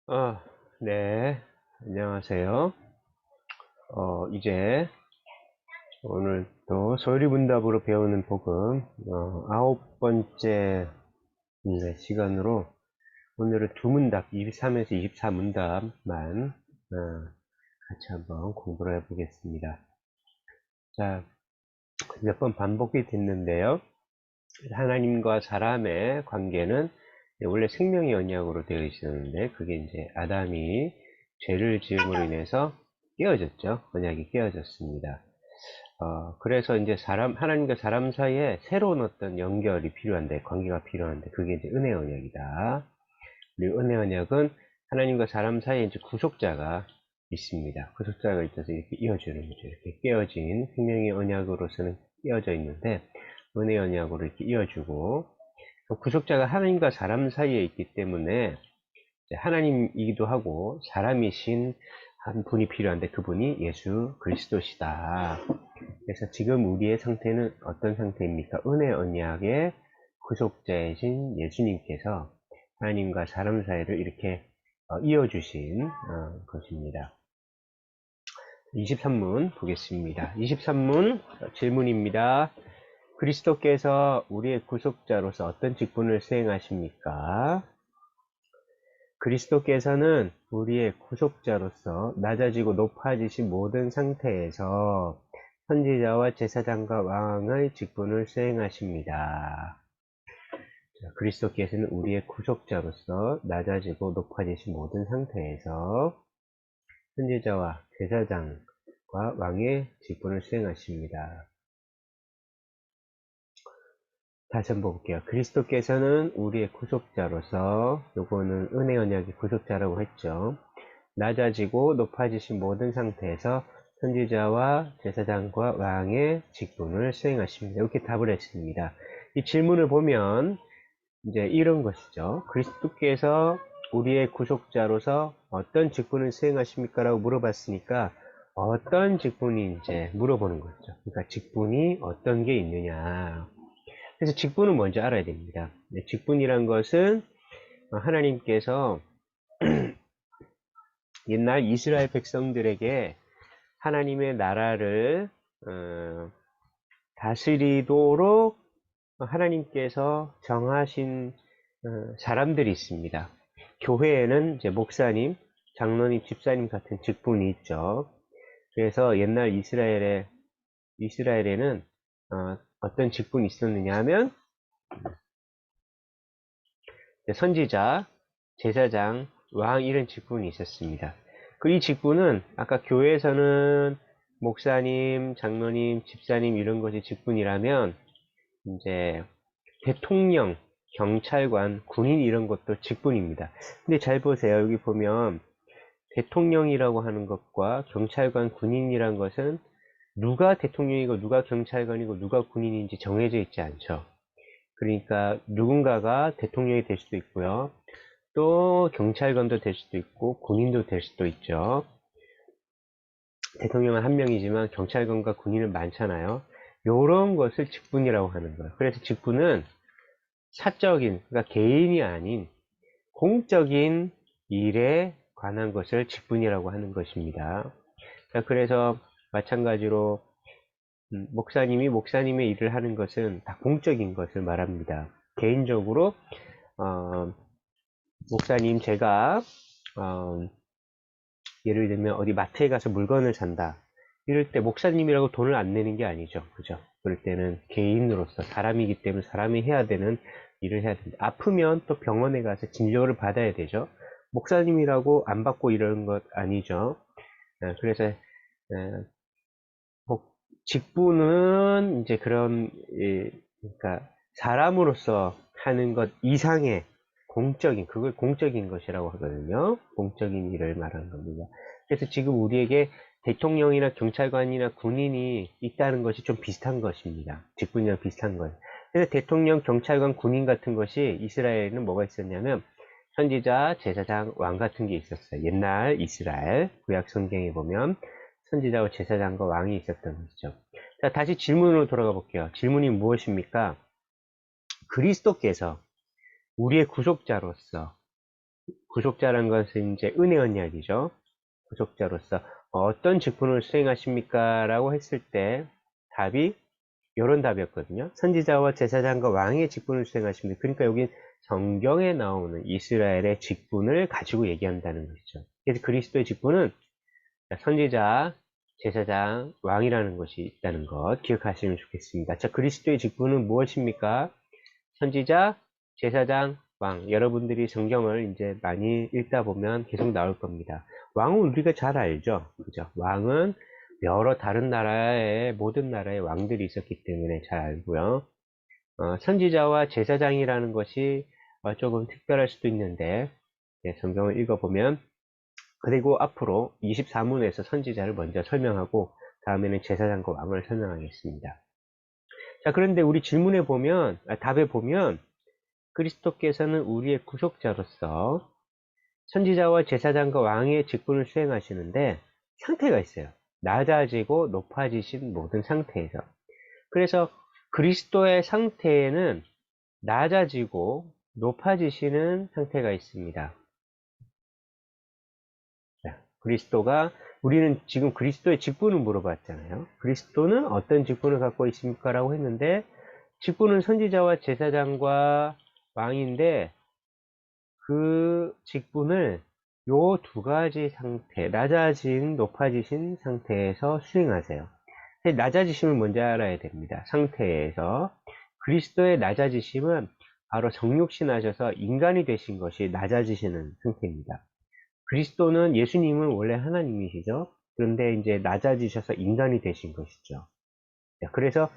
아, 네. 안녕하세요. 이제 오늘 또 소리문답으로 배우는 복음, 9번째 시간으로 오늘은 두 문답, 23에서 24문답만 같이 한번 공부를 해보겠습니다. 자, 몇 번 반복이 됐는데요. 하나님과 사람의 관계는 원래 생명의 언약으로 되어 있었는데 그게 이제 아담이 죄를 지음으로 인해서 깨어졌죠. 언약이 깨어졌습니다. 그래서 이제 하나님과 사람 사이에 새로운 어떤 연결이 필요한데, 관계가 필요한데, 그게 이제 은혜 언약이다. 그리고 은혜 언약은 하나님과 사람 사이에 이제 구속자가 있습니다. 구속자가 있어서 이렇게 이어주는 거죠. 이렇게 깨어진 생명의 언약으로서는 깨어져 있는데, 은혜 언약으로 이렇게 이어주고, 구속자가 하나님과 사람 사이에 있기 때문에 하나님이기도 하고 사람이신 한 분이 필요한데 그분이 예수 그리스도시다. 그래서 지금 우리의 상태는 어떤 상태입니까? 은혜 언약의 구속자이신 예수님께서 하나님과 사람 사이를 이렇게 이어주신 것입니다. 23문 보겠습니다. 23문 질문입니다. 그리스도께서 우리의 구속자로서 어떤 직분을 수행하십니까? 그리스도께서는 우리의 구속자로서 낮아지고 높아지신 모든 상태에서 선지자와 제사장과 왕의 직분을 수행하십니다. 그리스도께서는 우리의 구속자로서 낮아지고 높아지신 모든 상태에서 선지자와 제사장과 왕의 직분을 수행하십니다. 다시 한번 볼게요. 그리스도께서는 우리의 구속자로서, 요거는 은혜 언약의 구속자라고 했죠. 낮아지고 높아지신 모든 상태에서 선지자와 제사장과 왕의 직분을 수행하십니다. 이렇게 답을 했습니다. 이 질문을 보면 이제 이런 것이죠. 그리스도께서 우리의 구속자로서 어떤 직분을 수행하십니까? 라고 물어봤으니까 어떤 직분이 이제 물어보는 거죠. 그러니까 직분이 어떤 게 있느냐. 그래서 직분은 먼저 알아야 됩니다. 직분이란 것은 하나님께서 옛날 이스라엘 백성들에게 하나님의 나라를 다스리도록 하나님께서 정하신 사람들이 있습니다. 교회에는 이제 목사님, 장로님, 집사님 같은 직분이 있죠. 그래서 옛날 이스라엘에는 어떤 직분이 있었느냐 하면 선지자, 제사장, 왕 이런 직분이 있었습니다. 그 이 직분은 아까 교회에서는 목사님, 장로님, 집사님 이런 것이 직분이라면 이제 대통령, 경찰관, 군인 이런 것도 직분입니다. 근데 잘 보세요. 여기 보면 대통령이라고 하는 것과 경찰관, 군인이란 것은 누가 대통령이고 누가 경찰관이고 누가 군인인지 정해져 있지 않죠. 그러니까 누군가가 대통령이 될 수도 있고요. 또 경찰관도 될 수도 있고 군인도 될 수도 있죠. 대통령은 한 명이지만 경찰관과 군인은 많잖아요. 이런 것을 직분이라고 하는 거예요. 그래서 직분은 사적인, 그러니까 개인이 아닌 공적인 일에 관한 것을 직분이라고 하는 것입니다. 자, 그래서 마찬가지로 목사님이 목사님의 일을 하는 것은 다 공적인 것을 말합니다. 개인적으로 목사님 제가 예를 들면 어디 마트에 가서 물건을 산다. 이럴 때 목사님이라고 돈을 안 내는 게 아니죠. 그죠? 그럴 때는 개인으로서 사람이기 때문에 사람이 해야 되는 일을 해야 됩니다. 아프면 또 병원에 가서 진료를 받아야 되죠. 목사님이라고 안 받고 이러는 것 아니죠. 그래서 직분은 이제 그런 그러니까 사람으로서 하는 것 이상의 그걸 공적인 것이라고 하거든요. 공적인 일을 말하는 겁니다. 그래서 지금 우리에게 대통령이나 경찰관이나 군인이 있다는 것이 좀 비슷한 것입니다. 직분이랑 비슷한 거예요. 그래서 대통령, 경찰관, 군인 같은 것이 이스라엘에는 뭐가 있었냐면 선지자, 제사장, 왕 같은 게 있었어요. 옛날 이스라엘 구약 성경에 보면 선지자와 제사장과 왕이 있었던 것이죠. 자, 다시 질문으로 돌아가 볼게요. 질문이 무엇입니까? 그리스도께서 우리의 구속자로서 구속자란 것은 이제 은혜 언약이죠. 구속자로서 어떤 직분을 수행하십니까? 라고 했을 때 답이 이런 답이었거든요. 선지자와 제사장과 왕의 직분을 수행하십니다. 그러니까 여기 성경에 나오는 이스라엘의 직분을 가지고 얘기한다는 것이죠. 그래서 그리스도의 직분은 선지자, 제사장, 왕이라는 것이 있다는 것 기억하시면 좋겠습니다. 자, 그리스도의 직분은 무엇입니까? 선지자, 제사장, 왕. 여러분들이 성경을 이제 많이 읽다 보면 계속 나올 겁니다. 왕은 우리가 잘 알죠. 그죠? 왕은 여러 다른 나라의, 모든 나라의 왕들이 있었기 때문에 잘 알고요. 선지자와 제사장이라는 것이 조금 특별할 수도 있는데, 성경을 읽어보면, 그리고 앞으로 24문에서 선지자를 먼저 설명하고, 다음에는 제사장과 왕을 설명하겠습니다. 자, 그런데 우리 질문에 보면, 답에 보면, 그리스도께서는 우리의 구속자로서 선지자와 제사장과 왕의 직분을 수행하시는데 상태가 있어요. 낮아지고 높아지신 모든 상태에서. 그래서 그리스도의 상태에는 낮아지고 높아지시는 상태가 있습니다. 그리스도가 우리는 지금 그리스도의 직분을 물어봤잖아요. 그리스도는 어떤 직분을 갖고 있습니까? 라고 했는데 직분은 선지자와 제사장과 왕인데 그 직분을 요 두 가지 상태, 낮아진, 높아지신 상태에서 수행하세요. 낮아지심을 먼저 알아야 됩니다. 상태에서. 그리스도의 낮아지심은 바로 정육신하셔서 인간이 되신 것이 낮아지시는 상태입니다. 그리스도는 예수님은 원래 하나님이시죠. 그런데 이제 낮아지셔서 인간이 되신 것이죠. 그래서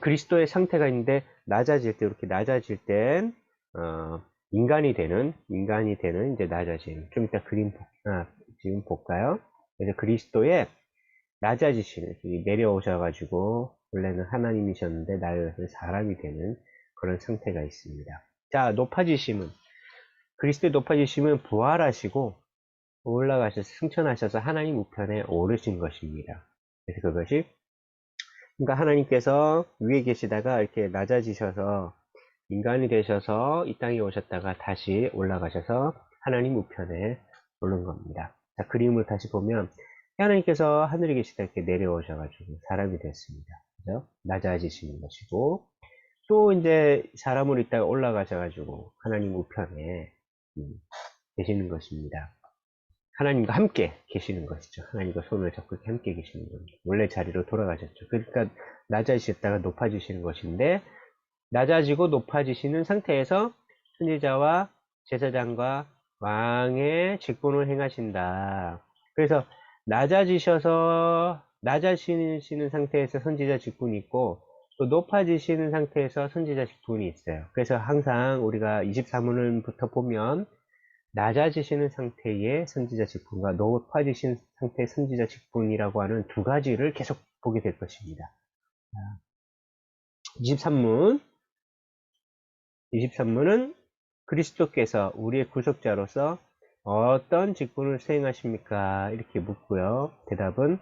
그리스도의 상태가 있는데 낮아질 때 이렇게 낮아질 땐 인간이 되는 이제 낮아짐. 좀 이따 지금 볼까요? 그래서 그리스도의 낮아지시는 내려오셔가지고 원래는 하나님이셨는데 나를 사람이 되는 그런 상태가 있습니다. 자, 그리스도의 높아지심은 부활하시고 올라가셔서 승천하셔서 하나님 우편에 오르신 것입니다. 그래서 그것이 그러니까 하나님께서 위에 계시다가 이렇게 낮아지셔서 인간이 되셔서 이 땅에 오셨다가 다시 올라가셔서 하나님 우편에 오른 겁니다. 자, 그림을 다시 보면 하나님께서 하늘에 계시다 이렇게 내려오셔가지고 사람이 됐습니다. 그죠? 낮아지시는 것이고 또 이제 사람으로 있다가 올라가셔가지고 하나님 우편에 계시는 것입니다. 하나님과 함께 계시는 것이죠. 하나님과 손을 잡고 함께 계시는 겁니다. 원래 자리로 돌아가셨죠. 그러니까 낮아지셨다가 높아지시는 것인데 낮아지고 높아지시는 상태에서 선지자와 제사장과 왕의 직분을 행하신다. 그래서 낮아지시는 상태에서 선지자 직분이 있고 또 높아지시는 상태에서 선지자 직분이 있어요. 그래서 항상 우리가 24문부터 보면 낮아지시는 상태의 선지자 직분과 높아지신 상태의 선지자 직분이라고 하는 두 가지를 계속 보게 될 것입니다. 23문은 그리스도께서 우리의 구속자로서 어떤 직분을 수행하십니까? 이렇게 묻고요. 대답은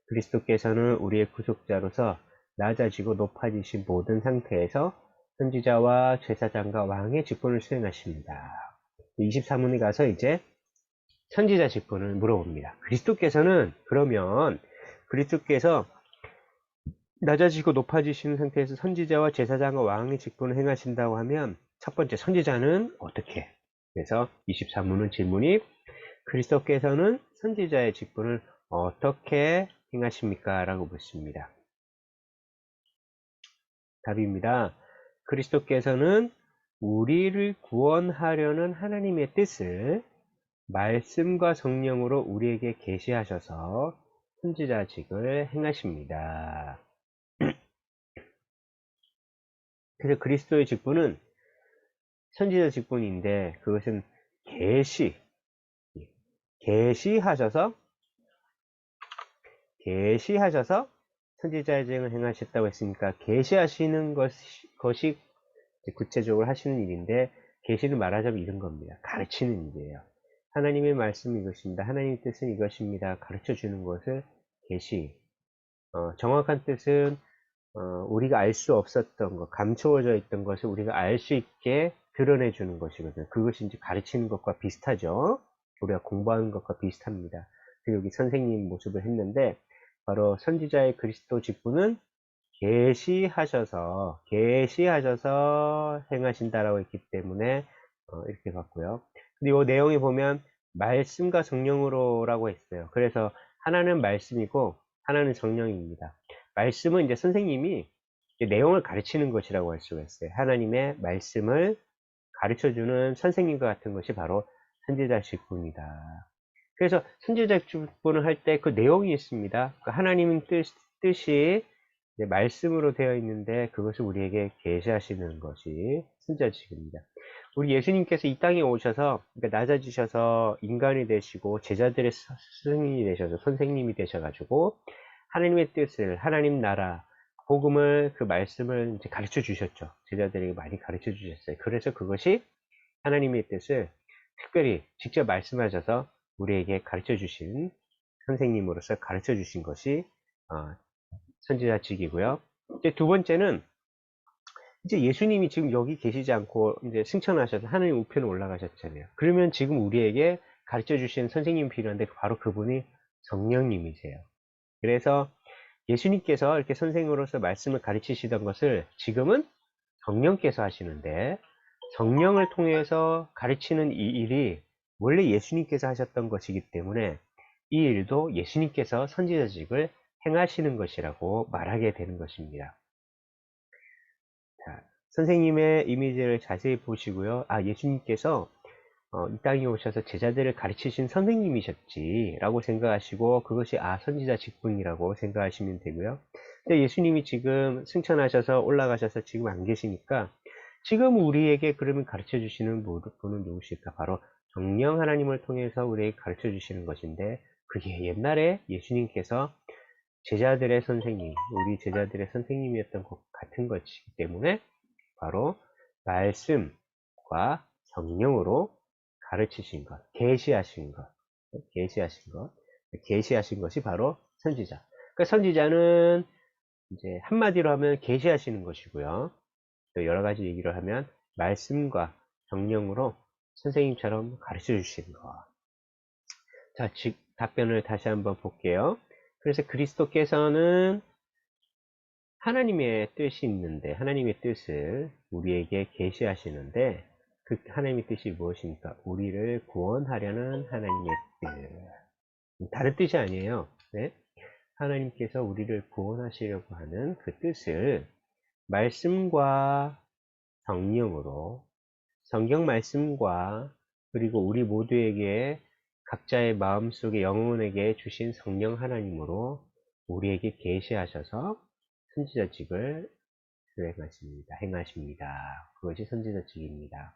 그리스도께서는 우리의 구속자로서 낮아지고 높아지신 모든 상태에서 선지자와 제사장과 왕의 직분을 수행하십니다. 23문에 가서 이제 선지자 직분을 물어봅니다. 그리스도께서 낮아지고 높아지시는 상태에서 선지자와 제사장과 왕의 직분을 행하신다고 하면 첫 번째 선지자는 어떻게? 그래서 23문은 질문이 그리스도께서는 선지자의 직분을 어떻게 행하십니까? 라고 묻습니다. 답입니다. 그리스도께서는 우리를 구원하려는 하나님의 뜻을 말씀과 성령으로 우리에게 계시하셔서 선지자직을 행하십니다. 그래서 그리스도의 직분은 선지자 직분인데 그것은 계시하셔서 선지자직을 행하셨다고 했으니까 계시하시는 것이 구체적으로 하시는 일인데 계시를 말하자면 이런 겁니다. 가르치는 일이에요. 하나님의 말씀이 이것입니다. 하나님의 뜻은 이것입니다. 가르쳐 주는 것을 계시. 정확한 뜻은 우리가 알 수 없었던 것, 감추어져 있던 것을 우리가 알 수 있게 드러내주는 것이거든요. 그것이 이제 가르치는 것과 비슷하죠. 우리가 공부하는 것과 비슷합니다. 그래서 여기 선생님 모습을 했는데, 바로 선지자의 그리스도 직분은 계시하셔서 행하신다라고 했기 때문에 이렇게 봤고요. 그리고 내용에 보면 말씀과 성령으로라고 했어요. 그래서 하나는 말씀이고 하나는 성령입니다. 말씀은 이제 선생님이 이제 내용을 가르치는 것이라고 할 수가 있어요. 하나님의 말씀을 가르쳐주는 선생님과 같은 것이 바로 선지자 직분이다. 그래서 선지자 직분을 할 때 그 내용이 있습니다. 그 하나님 뜻이 말씀으로 되어 있는데 그것을 우리에게 계시하시는 것이 선지자 직분입니다. 우리 예수님께서 이 땅에 오셔서 그러니까 낮아지셔서 인간이 되시고 제자들의 스승이 되셔서 선생님이 되셔가지고 하나님의 뜻을 하나님 나라 복음을 그 말씀을 이제 가르쳐 주셨죠. 제자들에게 많이 가르쳐 주셨어요. 그래서 그것이 하나님의 뜻을 특별히 직접 말씀하셔서 우리에게 가르쳐 주신 선생님으로서 가르쳐 주신 것이 선지자직이고요. 이제 두 번째는 이제 예수님이 지금 여기 계시지 않고 이제 승천하셔서 하나님 우편에 올라가셨잖아요. 그러면 지금 우리에게 가르쳐 주신 선생님이 필요한데 바로 그분이 성령님이세요. 그래서 예수님께서 이렇게 선생으로서 말씀을 가르치시던 것을 지금은 성령께서 하시는데 성령을 통해서 가르치는 이 일이 원래 예수님께서 하셨던 것이기 때문에 이 일도 예수님께서 선지자직을 행하시는 것이라고 말하게 되는 것입니다. 자, 선생님의 이미지를 자세히 보시고요. 예수님께서 이 땅에 오셔서 제자들을 가르치신 선생님이셨지 라고 생각하시고 그것이 선지자 직분이라고 생각하시면 되고요. 근데 예수님이 지금 승천하셔서 올라가셔서 지금 안 계시니까 지금 우리에게 그러면 가르쳐 주시는 분은 누구실까? 바로 성령 하나님을 통해서 우리에게 가르쳐 주시는 것인데 그게 옛날에 예수님께서 제자들의 선생님, 우리 제자들의 선생님이었던 것 같은 것이기 때문에 바로 말씀과 성령으로 가르치신 것, 계시하신 것이 바로 선지자. 그러니까 선지자는 이제 한마디로 하면 계시하시는 것이고요. 또 여러 가지 얘기를 하면 말씀과 성령으로 선생님처럼 가르쳐 주시는 것. 자, 답변을 다시 한번 볼게요. 그래서 그리스도께서는 하나님의 뜻이 있는데 하나님의 뜻을 우리에게 계시하시는데 그 하나님의 뜻이 무엇입니까? 우리를 구원하려는 하나님의 뜻. 다른 뜻이 아니에요. 네? 하나님께서 우리를 구원하시려고 하는 그 뜻을 말씀과 성령으로 성경 말씀과 그리고 우리 모두에게 각자의 마음속에 영혼에게 주신 성령 하나님으로 우리에게 계시하셔서 선지자직을 행하십니다. 그것이 선지자직입니다.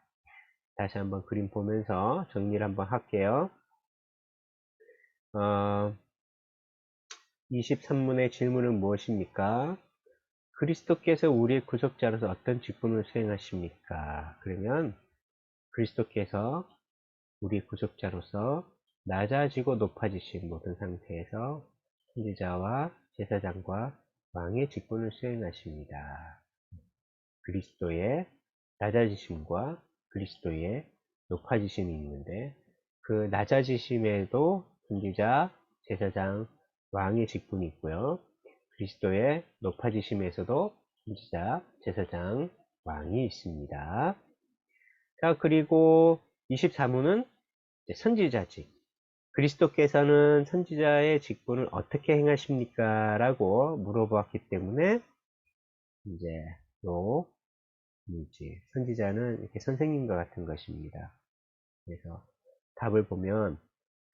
다시 한번 그림 보면서 정리를 한번 할게요. 23문의 질문은 무엇입니까? 그리스도께서 우리의 구속자로서 어떤 직분을 수행하십니까? 그러면 그리스도께서 우리의 구속자로서 낮아지고 높아지신 모든 상태에서 선지자와 제사장과 왕의 직분을 수행하십니다. 그리스도의 낮아지심과 그리스도의 높아지심이 있는데 그 낮아지심에도 선지자, 제사장, 왕의 직분이 있고요. 그리스도의 높아지심에서도 선지자, 제사장, 왕이 있습니다. 자, 그리고 24문은 선지자직. 그리스도께서는 선지자의 직분을 어떻게 행하십니까? 라고 물어보았기 때문에 이제 요 선지자는 이렇게 선생님과 같은 것입니다. 그래서 답을 보면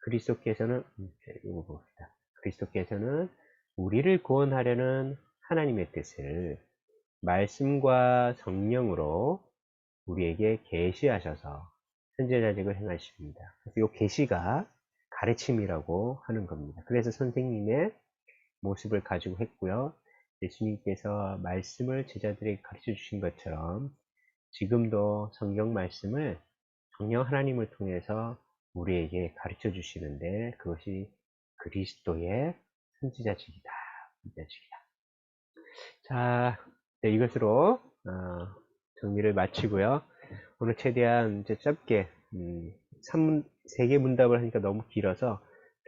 그리스도께서는 이거 봅시다. 그리스도께서는 우리를 구원하려는 하나님의 뜻을 말씀과 성령으로 우리에게 계시하셔서 선지자직을 행하십니다. 그래서 이 계시가 가르침이라고 하는 겁니다. 그래서 선생님의 모습을 가지고 했고요. 예수님께서 말씀을 제자들에게 가르쳐 주신 것처럼 지금도 성경 말씀을 성령 하나님을 통해서 우리에게 가르쳐 주시는데 그것이 그리스도의 선지자직이다. 자, 네, 이것으로 정리를 마치고요. 오늘 최대한 이제 짧게 3개 문답을 하니까 너무 길어서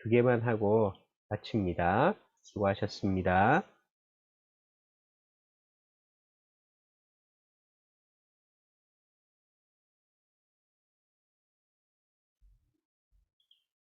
2개만 하고 마칩니다. 수고하셨습니다.